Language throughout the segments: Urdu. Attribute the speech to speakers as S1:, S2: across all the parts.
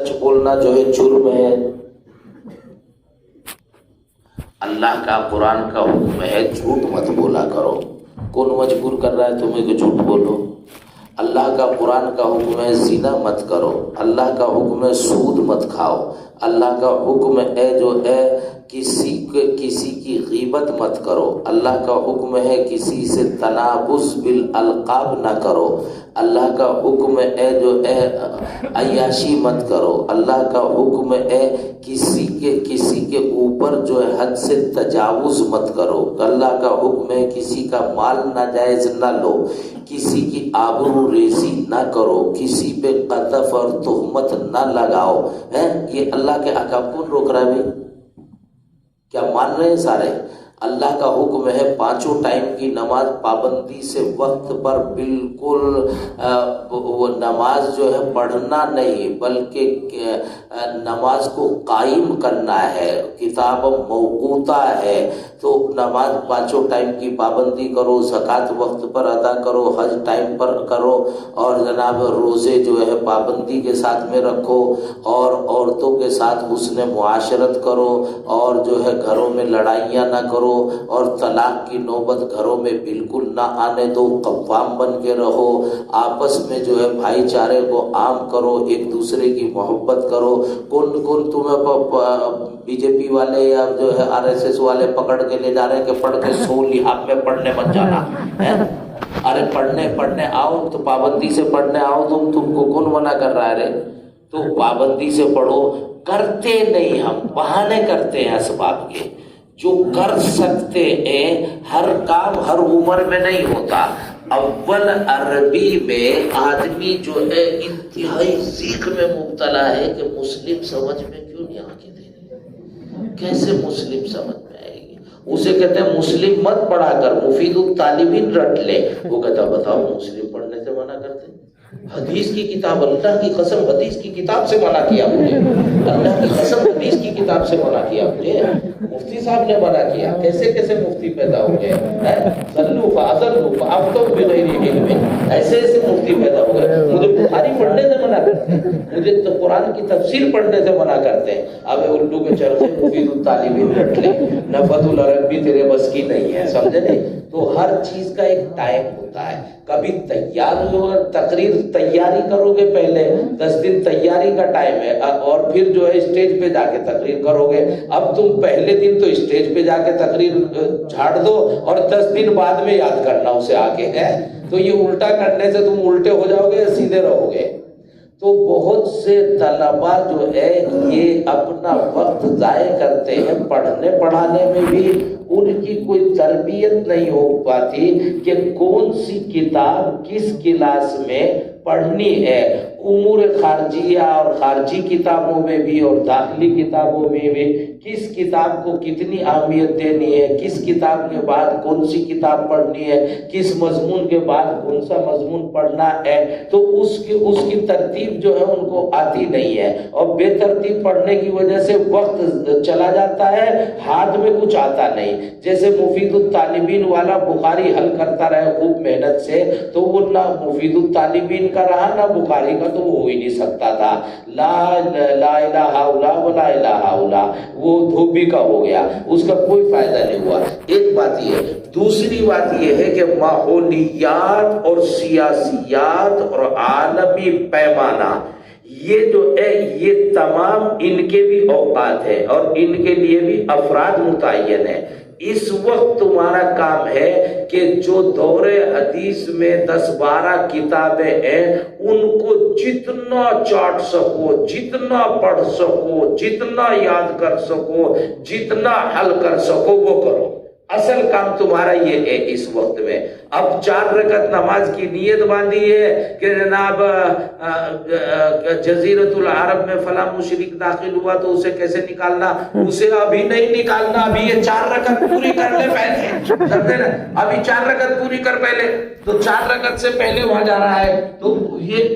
S1: سچ بولنا جو ہے جرم ہے، اللہ کا قرآن کا حکم ہے جھوٹ مت بولا کرو۔ کون مجبور کر رہا ہے تمہیں کہ جھوٹ بولو؟ اللہ کا قرآن کا حکم ہے زنا مت کرو، اللہ کا حکم ہے سود مت کھاؤ، اللہ کا حکم ہے جو ہے کسی کی غیبت مت کرو، اللہ کا حکم ہے کسی سے تنابز بالالقاب نہ کرو، اللہ کا حکم ہے جو ہے عیاشی مت کرو، اللہ کا حکم ہے کسی کے اوپر جو ہے حد سے تجاوز مت کرو، اللہ کا حکم ہے کسی کا مال ناجائز نہ لو، کسی کی آبرو ریزی نہ کرو، کسی پہ قذف اور تہمت نہ لگاؤ۔ یہ اللہ کے احکام کون روک رہا ہے بھائی؟ کیا مان رہے ہیں سارے؟ اللہ کا حکم ہے 5 ٹائم کی نماز پابندی سے وقت پر بالکل وہ نماز جو ہے پڑھنا نہیں بلکہ نماز کو قائم کرنا ہے، کتاب موقوتا ہے، تو نماز 5 ٹائم کی پابندی کرو، زکوٰۃ وقت پر ادا کرو، حج ٹائم پر کرو، اور جناب روزے جو ہے پابندی کے ساتھ میں رکھو، اور عورتوں کے ساتھ حسن معاشرت کرو، اور جو ہے گھروں میں لڑائیاں نہ کرو، اور طلاق کی نوبت گھروں میں بالکل نہ آنے دو، قوام بن کے رہو، آپس میں جو ہے بھائی چارے کو عام کرو، ایک دوسرے کی محبت کرو۔ کون تمہیں بی جے پی والے یا جو ہے RSS والے پکڑ کے لے جا رہے ہیں کہ پڑھ کے سو لحاظ میں پڑھنے مت جانا ہے؟ ارے پڑھنے آؤ تو پابندی سے پڑھنے آؤ، تم کو کون منع کر رہا ہے رے؟ تو پابندی سے پڑھو۔ کرتے نہیں، ہم بہانے کرتے ہیں اسباب کے۔ جو کر سکتے ہیں، ہر کام ہر عمر میں نہیں ہوتا۔ اول عربی میں آدمی جو ہے انتہائی ذیق میں مبتلا ہے کہ مسلم سمجھ میں کیوں نہیں آ کے دے رہے، کیسے مسلم سمجھ میں آئے گی؟ اسے کہتے ہیں مسلم مت پڑھا کر، مفید الطالبین رٹ لے۔ وہ کہتا بتاؤ مسلم پڑھنے سے منع کرتے؟ حدیث کی کتاب، اللہ کی قسم حدیث کی کتاب سے منع کیا مجھے، اللہ کی قسم حدیث کی کتاب سے منع کیا مجھے۔ مفتی صاحب نے منع کیا، کیسے کیسے مفتی پیدا ہو گئے، ضلوا فاضلوا فافتوا بغیر علم، ایسے مفتی پیدا ہو گئے۔ مجھے بخاری پڑھنے سے منع کرتے ہیں، مجھے تو قرآن کی تفسیر پڑھنے سے منع کرتے ہیں۔ اب اردو کے چرخے مفید الطالبین رٹ لے، نفت العرب بھی تیرے بس کی نہیں ہے، سمجھے نہیں؟ تو ہر چیز کا ایک ٹائم ہوتا ہے۔ کبھی تیار ہو، تقریر تیاری کرو گے، پہلے 10 دن تیاری کا ٹائم ہے، اور پھر جو ہے اسٹیج پہ جا کے تقریر کرو گے۔ اب تم پہلے دن تو اسٹیج پہ جا کے تقریر جھاڑ دو، اور 10 دن بعد میں یاد کرنا اسے آگے ہے، تو یہ الٹا کرنے سے تم الٹے ہو جاؤ گے یا سیدھے رہو گے؟ تو بہت سے طلباء جو ہے یہ اپنا وقت ضائع کرتے ہیں، پڑھنے پڑھانے میں بھی ان کی کوئی تربیت نہیں ہو پاتی کہ کون سی کتاب کس کلاس میں پڑھنی ہے۔ امور خارجیہ اور خارجی کتابوں میں بھی اور داخلی کتابوں میں بھی کس کتاب کو کتنی اہمیت دینی ہے، کس کتاب کے بعد کون سی کتاب پڑھنی ہے، کس مضمون کے بعد کون سا مضمون پڑھنا ہے، تو اس کی ترتیب جو ہے ان کو آتی نہیں ہے، اور بے ترتیب پڑھنے کی وجہ سے وقت چلا جاتا ہے، ہاتھ میں کچھ آتا نہیں۔ جیسے مفید الطالبین والا بخاری حل کرتا رہے خوب محنت سے، تو وہ نہ مفید الطالبین کا رہا نہ بخاری کا، تو وہ ہو ہی نہیں سکتا تھا۔ لا الہ الا ولا الہ الا، وہ دھوبی کا ہو گیا، اس کا کوئی فائدہ نہیں ہوا۔ ایک بات یہ ہے۔ دوسری بات یہ ہے کہ ماحولیات اور سیاسیات اور عالمی پیمانہ، یہ جو ہے یہ تمام ان کے بھی اوقات ہیں اور ان کے لیے بھی افراد متعین ہیں۔ اس وقت تمہارا کام ہے کہ جو دور حدیث میں 10-12 کتابیں ہیں ان کو جتنا چاٹ سکو، جتنا پڑھ سکو، جتنا یاد کر سکو، جتنا حل کر سکو وہ کرو۔ اصل کام تمہارا یہ ہے اس وقت میں۔ اب 4 رکعت نماز کی نیت باندھی ہے کہ جناب جزیرۃ العرب میں فلاں مشرک داخل ہوا تو اسے کیسے نکالنا، اسے ابھی نہیں نکالنا، ابھی یہ 4 رکعت پوری کر لے پہلے، سمجھے نا؟ ابھی 4 رکعت پوری کر پہلے، تو 4 رکعت سے پہلے وہاں جا رہا ہے، تو یہ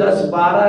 S1: 10-12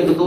S1: 1-2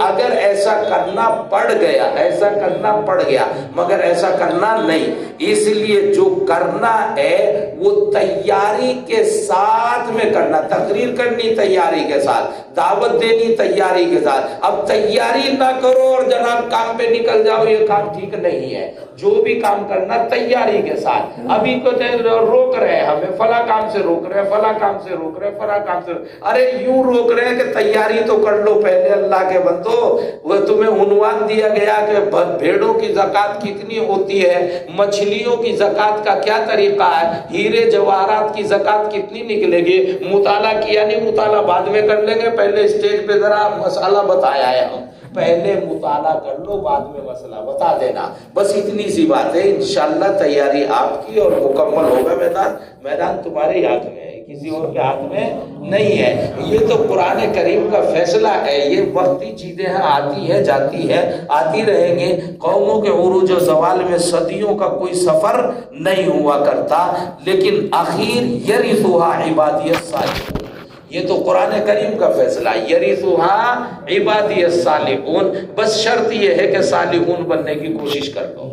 S1: اگر ایسا کرنا پڑ گیا مگر ایسا کرنا نہیں، اس لیے جو کرنا ہے وہ تیاری کے ساتھ میں کرنا، تقریر کرنی تیاری کے ساتھ، دعوت دینی تیاری کے ساتھ۔ اب تیاری نہ کرو اور جناب کام پہ نکل جاؤ، یہ کام ٹھیک نہیں ہے۔ جو بھی کام کرنا تیاری کے ساتھ۔ ابھی کو روک رہے ہیں ہمیں، فلاں کام سے روک رہے ہیں، فلاں کام سے روک رہے ہیں، فلاں کام سے، ارے یوں روک رہے ہیں کہ تیاری تو کر لو پہلے اللہ کے بندو۔ وہ تمہیں عنوان دیا گیا کہ بھیڑوں کی زکوٰۃ کتنی ہوتی ہے، مچھلیوں کی زکوٰۃ کا کیا طریقہ ہے، ہیرے جواہرات کی زکوٰۃ کتنی نکلے گی، مطالعہ کیا نہیں، مطالعہ بعد میں کر لیں گے، پہلے اسٹیج پہ ذرا مسئلہ بتایا ہے ہم، پہلے مطالعہ کر لو بعد میں مسئلہ بتا دینا، بس اتنی سی بات ہے۔ انشاءاللہ تیاری آپ کی اور مکمل ہوگا، میدان تمہارے ہی ہاتھ میں ہے، کسی اور کے ہاتھ میں نہیں ہے۔ یہ تو قرآن کریم کا فیصلہ ہے، یہ وقتی چیزیں ہیں، آتی ہے جاتی ہے، آتی رہیں گے۔ قوموں کے عروج و زوال میں صدیوں کا کوئی سفر نہیں ہوا کرتا، لیکن آخر یرثها عبادی الصالحون، یہ تو قرآن کریم کا فیصلہ، یرثها عبادی الصالحون، بس شرط یہ ہے کہ صالحون بننے کی کوشش کر لو۔